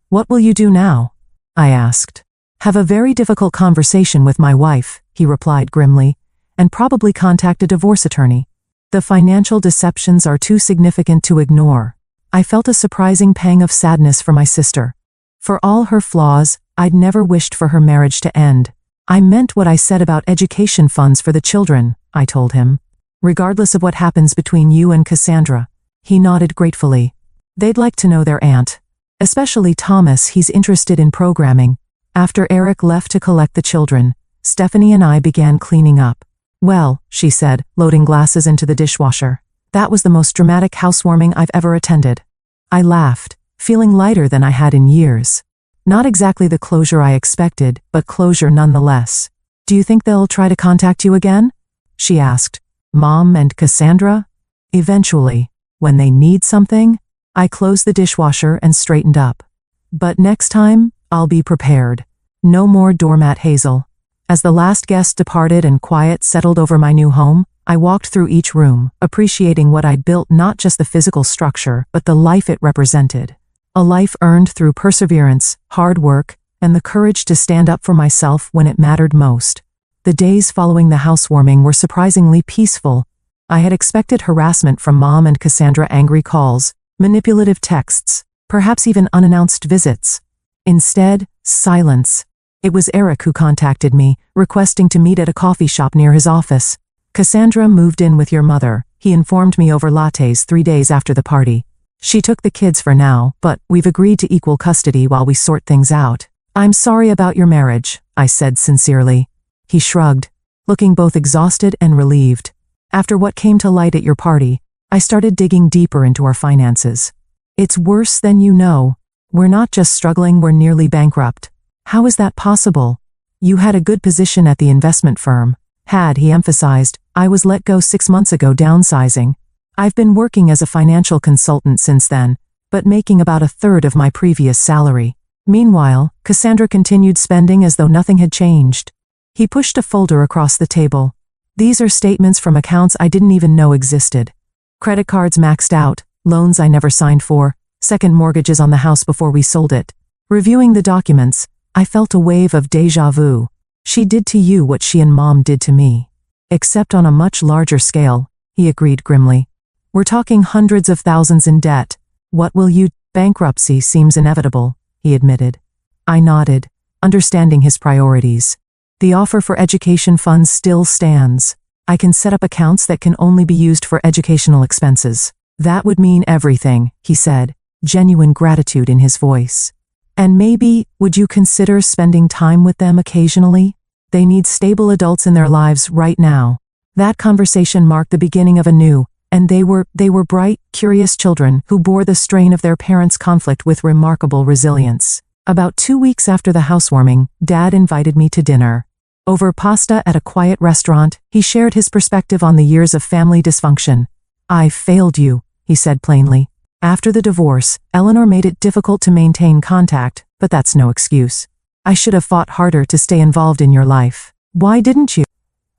What will you do now? I asked. Have a very difficult conversation with my wife, he replied grimly, and probably contact a divorce attorney. The financial deceptions are too significant to ignore. I felt a surprising pang of sadness for my sister. For all her flaws, I'd never wished for her marriage to end. I meant what I said about education funds for the children, I told him. Regardless of what happens between you and Cassandra. He nodded gratefully. They'd like to know their aunt. Especially Thomas, he's interested in programming. After Eric left to collect the children, Stephanie and I began cleaning up. Well, she said, loading glasses into the dishwasher. That was the most dramatic housewarming I've ever attended. I laughed, feeling lighter than I had in years. Not exactly the closure I expected, but closure nonetheless. Do you think they'll try to contact you again? She asked. Mom and Cassandra? Eventually, when they need something, I closed the dishwasher and straightened up. But next time, I'll be prepared. No more doormat Hazel. As the last guest departed and quiet settled over my new home, I walked through each room, appreciating what I'd built, not just the physical structure, but the life it represented. A life earned through perseverance, hard work, and the courage to stand up for myself when it mattered most. The days following the housewarming were surprisingly peaceful. I had expected harassment from Mom and Cassandra, angry calls, manipulative texts, perhaps even unannounced visits. Instead, silence. It was Eric who contacted me, requesting to meet at a coffee shop near his office. Cassandra moved in with your mother, he informed me over lattes 3 days after the party. She took the kids for now, but we've agreed to equal custody while we sort things out. I'm sorry about your marriage, I said sincerely. He shrugged, looking both exhausted and relieved. After what came to light at your party, I started digging deeper into our finances. It's worse than you know. We're not just struggling, we're nearly bankrupt. How is that possible? You had a good position at the investment firm. He emphasized. I was let go 6 months ago, downsizing. I've been working as a financial consultant since then, but making about a third of my previous salary. Meanwhile, Cassandra continued spending as though nothing had changed. He pushed a folder across the table. These are statements from accounts I didn't even know existed. Credit cards maxed out, loans I never signed for, second mortgages on the house before we sold it. Reviewing the documents, I felt a wave of déjà vu. She did to you what she and Mom did to me. Except on a much larger scale, he agreed grimly. We're talking hundreds of thousands in debt. What will you? Bankruptcy seems inevitable, he admitted. I nodded, understanding his priorities. The offer for education funds still stands. I can set up accounts that can only be used for educational expenses. That would mean everything, he said, genuine gratitude in his voice. And maybe, would you consider spending time with them occasionally? They need stable adults in their lives right now. That conversation marked the beginning of a new, and they were bright, curious children who bore the strain of their parents' conflict with remarkable resilience. About 2 weeks after the housewarming, Dad invited me to dinner. Over pasta at a quiet restaurant, he shared his perspective on the years of family dysfunction. I failed you, he said plainly. After the divorce, Eleanor made it difficult to maintain contact, but that's no excuse. I should have fought harder to stay involved in your life. Why didn't you?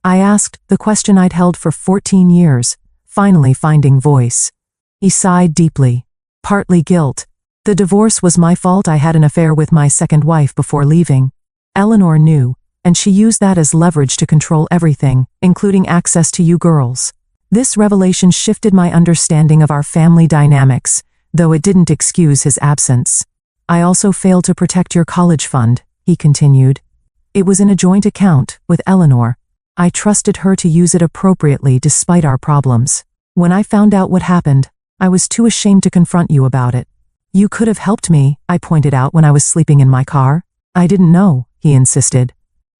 I asked, the question I'd held for 14 years, finally finding voice. He sighed deeply. Partly guilt. The divorce was my fault. I had an affair with my second wife before leaving. Eleanor knew, and she used that as leverage to control everything, including access to you girls. This revelation shifted my understanding of our family dynamics, though it didn't excuse his absence. I also failed to protect your college fund, he continued. It was in a joint account with Eleanor. I trusted her to use it appropriately despite our problems. When I found out what happened, I was too ashamed to confront you about it. You could have helped me, I pointed out when I was sleeping in my car. I didn't know, he insisted.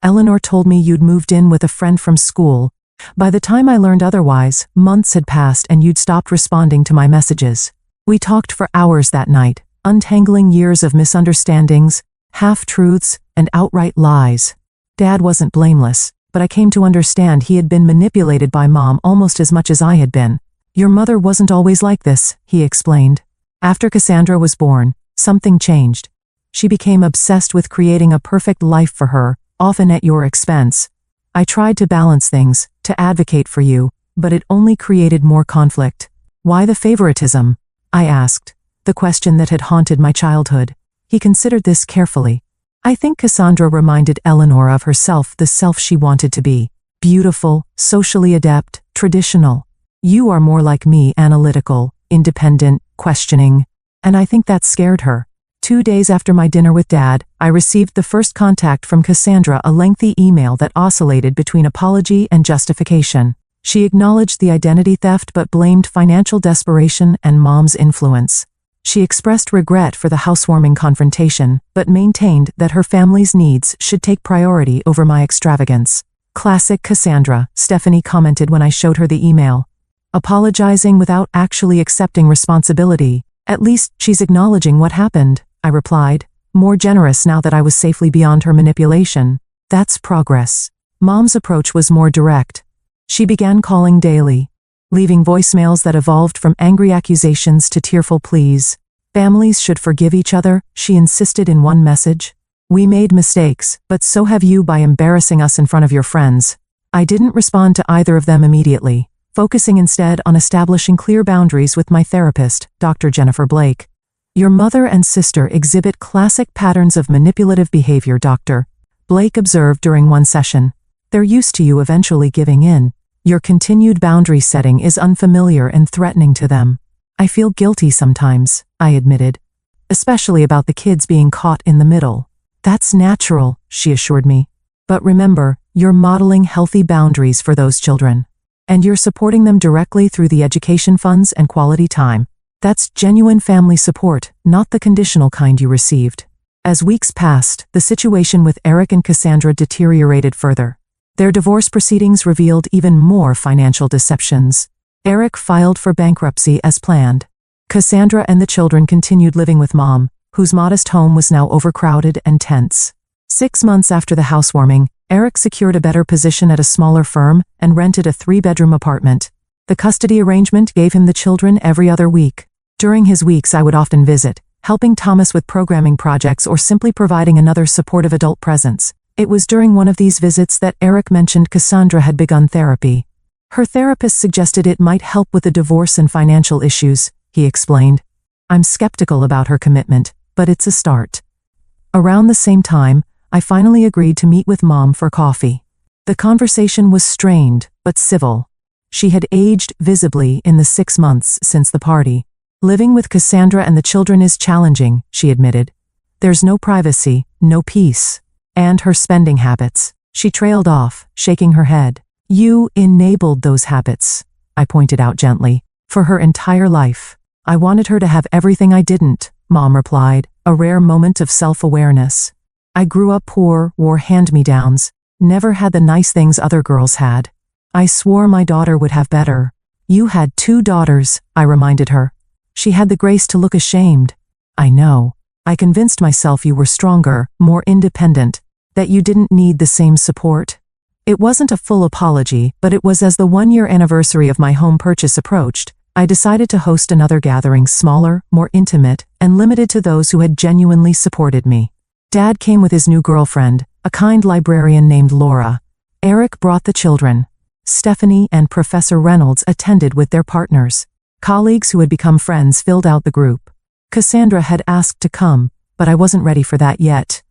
Eleanor told me you'd moved in with a friend from school. By the time I learned otherwise, months had passed and you'd stopped responding to my messages. We talked for hours that night, untangling years of misunderstandings, half-truths, and outright lies. Dad wasn't blameless, but I came to understand he had been manipulated by Mom almost as much as I had been. Your mother wasn't always like this, he explained. After Cassandra was born, something changed. She became obsessed with creating a perfect life for her, often at your expense. I tried to balance things, to advocate for you, but it only created more conflict. Why the favoritism? I asked, the question that had haunted my childhood. He considered this carefully. I think Cassandra reminded Eleanor of herself, the self she wanted to be. Beautiful, socially adept, traditional. You are more like me, analytical, independent, questioning. And I think that scared her. 2 days after my dinner with Dad, I received the first contact from Cassandra, a lengthy email that oscillated between apology and justification. She acknowledged the identity theft but blamed financial desperation and Mom's influence. She expressed regret for the housewarming confrontation, but maintained that her family's needs should take priority over my extravagance. Classic Cassandra, Stephanie commented when I showed her the email. Apologizing without actually accepting responsibility. At least she's acknowledging what happened, I replied, more generous now that I was safely beyond her manipulation. That's progress. Mom's approach was more direct. She began calling daily, leaving voicemails that evolved from angry accusations to tearful pleas. Families should forgive each other, she insisted in one message. We made mistakes, but so have you by embarrassing us in front of your friends. I didn't respond to either of them immediately, focusing instead on establishing clear boundaries with my therapist, Dr. Jennifer Blake. Your mother and sister exhibit classic patterns of manipulative behavior, Doctor, Blake observed during one session. They're used to you eventually giving in. Your continued boundary setting is unfamiliar and threatening to them. I feel guilty sometimes, I admitted. Especially about the kids being caught in the middle. That's natural, she assured me. But remember, you're modeling healthy boundaries for those children. And you're supporting them directly through the education funds and quality time. That's genuine family support, not the conditional kind you received. As weeks passed, the situation with Eric and Cassandra deteriorated further. Their divorce proceedings revealed even more financial deceptions. Eric filed for bankruptcy as planned. Cassandra and the children continued living with Mom, whose modest home was now overcrowded and tense. 6 months after the housewarming, Eric secured a better position at a smaller firm and rented a 3-bedroom apartment. The custody arrangement gave him the children every other week. During his weeks, I would often visit, helping Thomas with programming projects or simply providing another supportive adult presence. It was during one of these visits that Eric mentioned Cassandra had begun therapy. Her therapist suggested it might help with the divorce and financial issues, he explained. I'm skeptical about her commitment, but it's a start. Around the same time, I finally agreed to meet with Mom for coffee. The conversation was strained, but civil. She had aged visibly in the 6 months since the party. Living with Cassandra and the children is challenging, she admitted. There's no privacy, no peace. And her spending habits. She trailed off, shaking her head. You enabled those habits, I pointed out gently, for her entire life. I wanted her to have everything I didn't, Mom replied, a rare moment of self-awareness. I grew up poor, wore hand-me-downs, never had the nice things other girls had. I swore my daughter would have better. You had 2 daughters, I reminded her. She had the grace to look ashamed. I know. I convinced myself you were stronger, more independent, that you didn't need the same support. It wasn't a full apology, but it was as the 1-year anniversary of my home purchase approached, I decided to host another gathering smaller, more intimate, and limited to those who had genuinely supported me. Dad came with his new girlfriend, a kind librarian named Laura. Eric brought the children. Stephanie and Professor Reynolds attended with their partners. Colleagues who had become friends filled out the group. Cassandra had asked to come, but I wasn't ready for that yet.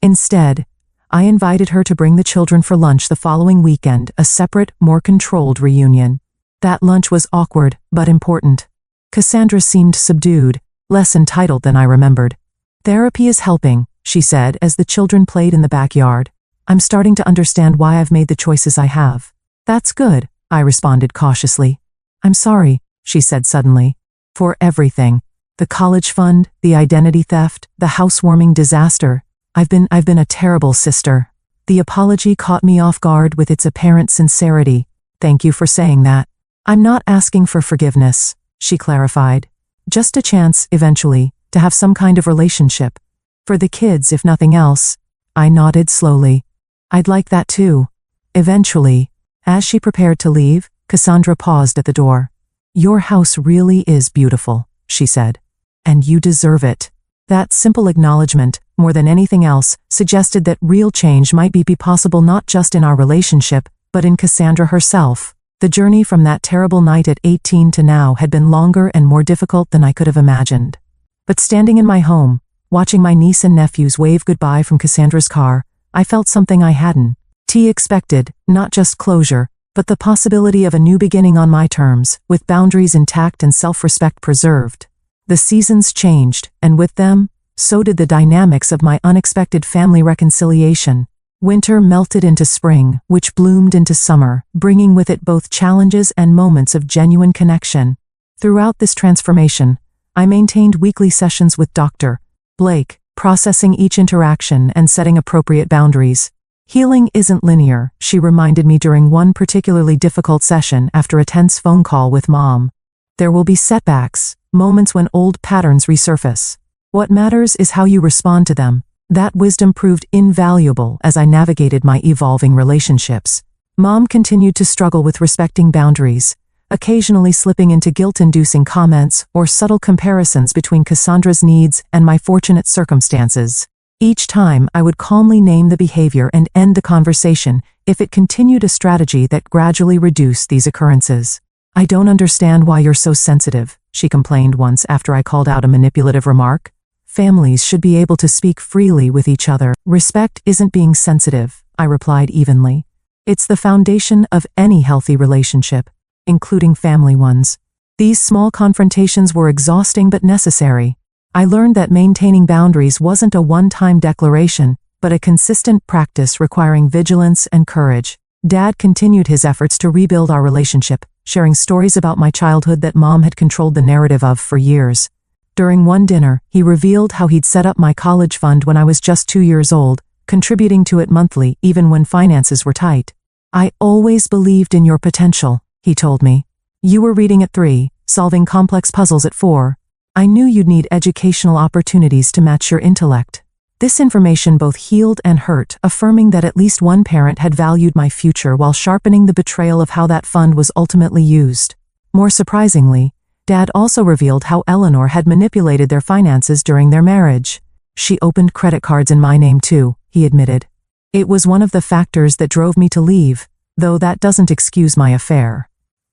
Instead, I invited her to bring the children for lunch the following weekend, a separate, more controlled reunion. That lunch was awkward, but important. Cassandra seemed subdued, less entitled than I remembered. Therapy is helping, she said as the children played in the backyard. I'm starting to understand why I've made the choices I have. That's good, I responded cautiously. I'm sorry, she said suddenly. For everything. The college fund, the identity theft, the housewarming disaster. I've been a terrible sister. The apology caught me off guard with its apparent sincerity. Thank you for saying that. I'm not asking for forgiveness, she clarified. Just a chance, eventually, to have some kind of relationship. For the kids, if nothing else. I nodded slowly. I'd like that too. Eventually. As she prepared to leave, Cassandra paused at the door. Your house really is beautiful, she said. And you deserve it. That simple acknowledgement, more than anything else, suggested that real change might be possible not just in our relationship, but in Cassandra herself. The journey from that terrible night at 18 to now had been longer and more difficult than I could have imagined. But standing in my home, watching my niece and nephews wave goodbye from Cassandra's car, I felt something I hadn't expected, not just closure, but the possibility of a new beginning on my terms, with boundaries intact and self-respect preserved. The seasons changed, and with them, so did the dynamics of my unexpected family reconciliation. Winter melted into spring, which bloomed into summer, bringing with it both challenges and moments of genuine connection. Throughout this transformation, I maintained weekly sessions with Dr. Blake, processing each interaction and setting appropriate boundaries. Healing isn't linear, she reminded me during one particularly difficult session after a tense phone call with Mom. There will be setbacks, moments when old patterns resurface. What matters is how you respond to them. That wisdom proved invaluable as I navigated my evolving relationships. Mom continued to struggle with respecting boundaries, occasionally slipping into guilt-inducing comments or subtle comparisons between Cassandra's needs and my fortunate circumstances. Each time, I would calmly name the behavior and end the conversation if it continued, a strategy that gradually reduced these occurrences. I don't understand why you're so sensitive, she complained once after I called out a manipulative remark. Families should be able to speak freely with each other. Respect isn't being sensitive, I replied evenly. It's the foundation of any healthy relationship, including family ones. These small confrontations were exhausting but necessary. I learned that maintaining boundaries wasn't a one-time declaration, but a consistent practice requiring vigilance and courage. Dad continued his efforts to rebuild our relationship, sharing stories about my childhood that Mom had controlled the narrative of for years. During one dinner, he revealed how he'd set up my college fund when I was just 2 years old, contributing to it monthly even when finances were tight. I always believed in your potential, he told me. You were reading at 3, solving complex puzzles at 4. I knew you'd need educational opportunities to match your intellect. This information both healed and hurt, affirming that at least one parent had valued my future while sharpening the betrayal of how that fund was ultimately used. More surprisingly, Dad also revealed how Eleanor had manipulated their finances during their marriage. She opened credit cards in my name too, he admitted. It was one of the factors that drove me to leave, though that doesn't excuse my affair.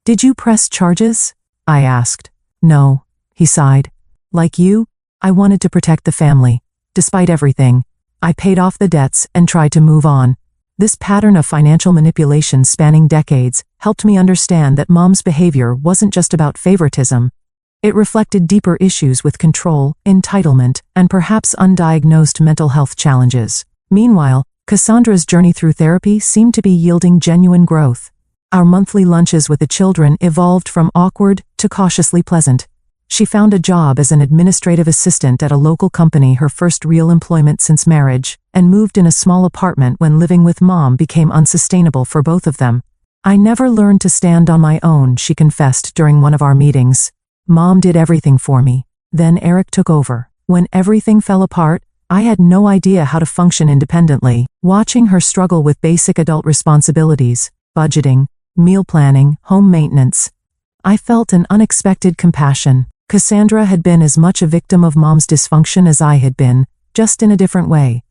Did you press charges? I asked. No, he sighed. Like you, I wanted to protect the family. Despite everything, I paid off the debts and tried to move on. This pattern of financial manipulation spanning decades helped me understand that Mom's behavior wasn't just about favoritism. It reflected deeper issues with control, entitlement, and perhaps undiagnosed mental health challenges. Meanwhile, Cassandra's journey through therapy seemed to be yielding genuine growth. Our monthly lunches with the children evolved from awkward to cautiously pleasant. She found a job as an administrative assistant at a local company, her first real employment since marriage, and moved in a small apartment when living with Mom became unsustainable for both of them. I never learned to stand on my own, she confessed during one of our meetings. Mom did everything for me. Then Eric took over. When everything fell apart, I had no idea how to function independently. Watching her struggle with basic adult responsibilities, budgeting, meal planning, home maintenance, I felt an unexpected compassion. Cassandra had been as much a victim of Mom's dysfunction as I had been, just in a different way.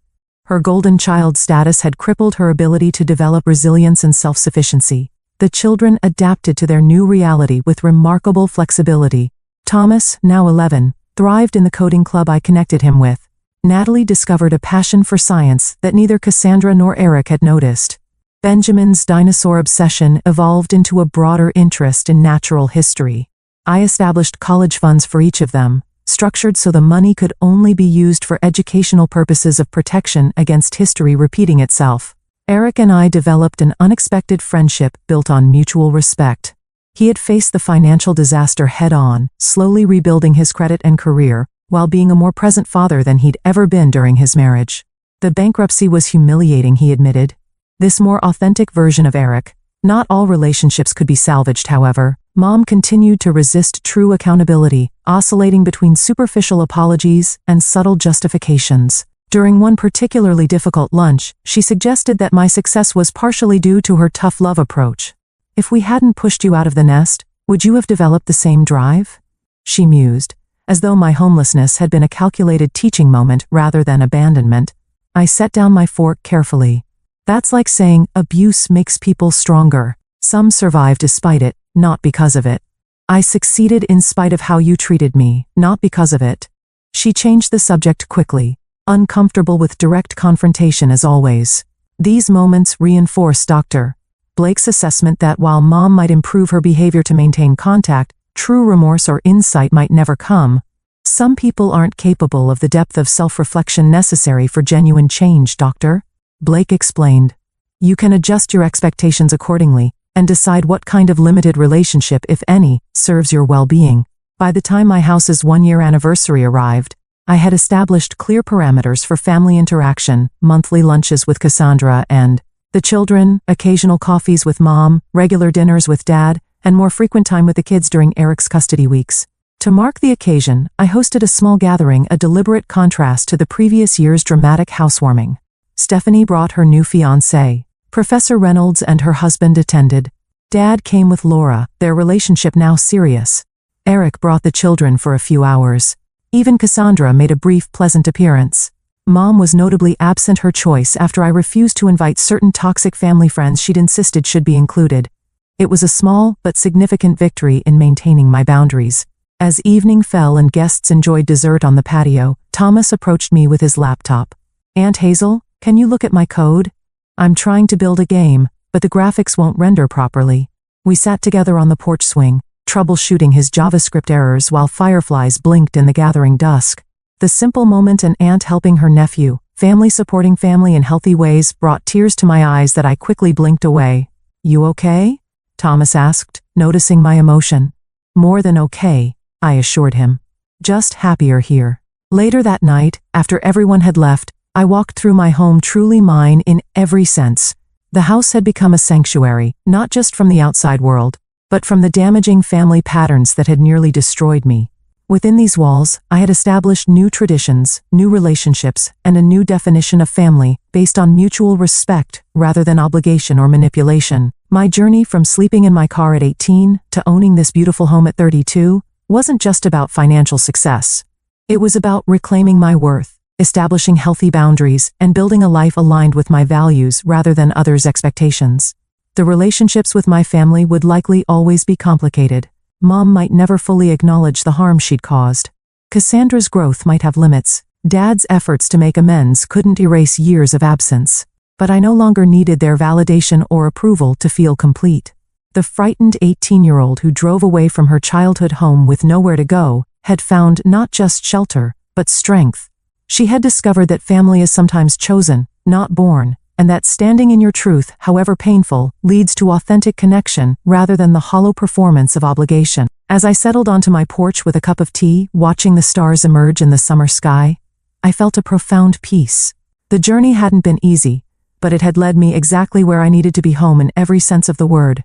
Her golden child status had crippled her ability to develop resilience and self-sufficiency. The children adapted to their new reality with remarkable flexibility. Thomas, now 11, thrived in the coding club I connected him with. Natalie discovered a passion for science that neither Cassandra nor Eric had noticed. Benjamin's dinosaur obsession evolved into a broader interest in natural history. I established college funds for each of them, structured so the money could only be used for educational purposes of protection against history repeating itself. Eric and I developed an unexpected friendship built on mutual respect. He had faced the financial disaster head-on, slowly rebuilding his credit and career, while being a more present father than he'd ever been during his marriage. The bankruptcy was humiliating, he admitted. This more authentic version of Eric. Not all relationships could be salvaged, however. Mom continued to resist true accountability, oscillating between superficial apologies and subtle justifications. During one particularly difficult lunch, she suggested that my success was partially due to her tough love approach. If we hadn't pushed you out of the nest, would you have developed the same drive? She mused, as though my homelessness had been a calculated teaching moment rather than abandonment. I set down my fork carefully. That's like saying abuse makes people stronger. Some survive despite it, not because of it. I succeeded in spite of how you treated me, not because of it. She changed the subject quickly, uncomfortable with direct confrontation as always. These moments reinforce Dr. Blake's assessment that while Mom might improve her behavior to maintain contact, true remorse or insight might never come. Some people aren't capable of the depth of self-reflection necessary for genuine change, Doctor. Blake explained. You can adjust your expectations accordingly and decide what kind of limited relationship, if any, serves your well-being. By the time my house's 1-year anniversary arrived, I had established clear parameters for family interaction, monthly lunches with Cassandra and the children, occasional coffees with Mom, regular dinners with Dad, and more frequent time with the kids during Eric's custody weeks. To mark the occasion, I hosted a small gathering, a deliberate contrast to the previous year's dramatic housewarming. Stephanie brought her new fiancé. Professor Reynolds and her husband attended. Dad came with Laura, their relationship now serious. Eric brought the children for a few hours. Even Cassandra made a brief, pleasant appearance. Mom was notably absent, her choice after I refused to invite certain toxic family friends she'd insisted should be included. It was a small but significant victory in maintaining my boundaries. As evening fell and guests enjoyed dessert on the patio, Thomas approached me with his laptop. "Aunt Hazel, can you look at my code? I'm trying to build a game, but the graphics won't render properly." We sat together on the porch swing, troubleshooting his JavaScript errors while fireflies blinked in the gathering dusk. The simple moment, an aunt helping her nephew, family supporting family in healthy ways, brought tears to my eyes that I quickly blinked away. "You okay?" Thomas asked, noticing my emotion. "More than okay," I assured him. "Just happier here." Later that night, after everyone had left, I walked through my home, truly mine in every sense. The house had become a sanctuary, not just from the outside world, but from the damaging family patterns that had nearly destroyed me. Within these walls, I had established new traditions, new relationships, and a new definition of family, based on mutual respect rather than obligation or manipulation. My journey from sleeping in my car at 18 to owning this beautiful home at 32 wasn't just about financial success. It was about reclaiming my worth, establishing healthy boundaries, and building a life aligned with my values rather than others' expectations. The relationships with my family would likely always be complicated. Mom might never fully acknowledge the harm she'd caused. Cassandra's growth might have limits. Dad's efforts to make amends couldn't erase years of absence. But I no longer needed their validation or approval to feel complete. The frightened 18-year-old who drove away from her childhood home with nowhere to go had found not just shelter, but strength. She had discovered that family is sometimes chosen, not born, and that standing in your truth, however painful, leads to authentic connection rather than the hollow performance of obligation. As I settled onto my porch with a cup of tea, watching the stars emerge in the summer sky, I felt a profound peace. The journey hadn't been easy, but it had led me exactly where I needed to be, home in every sense of the word.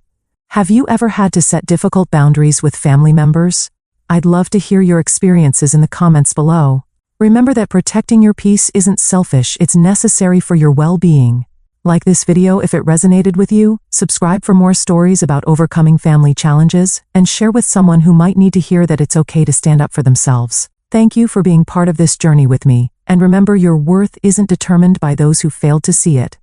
Have you ever had to set difficult boundaries with family members? I'd love to hear your experiences in the comments below. Remember that protecting your peace isn't selfish, it's necessary for your well-being. Like this video if it resonated with you, subscribe for more stories about overcoming family challenges, and share with someone who might need to hear that it's okay to stand up for themselves. Thank you for being part of this journey with me, and remember, your worth isn't determined by those who failed to see it.